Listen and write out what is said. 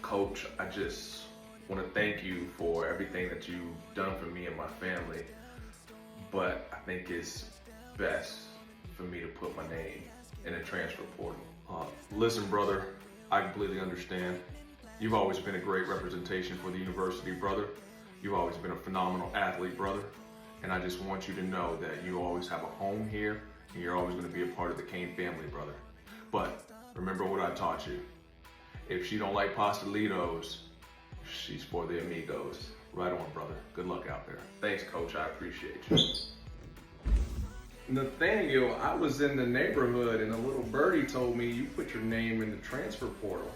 Coach, I just want to thank you for everything that you've done for me and my family. But I think it's best for me to put my name in a transfer portal. Listen, brother, I completely understand. You've always been a great representation for the university, brother. You've always been a phenomenal athlete, brother. And I just want you to know that you always have a home here and you're always going to be a part of the Kane family, brother. But remember what I taught you. If she don't like pastelitos, she's for the amigos. Right on, brother. Good luck out there. Thanks, Coach. I appreciate you. Nathaniel, I was in the neighborhood and a little birdie told me you put your name in the transfer portal.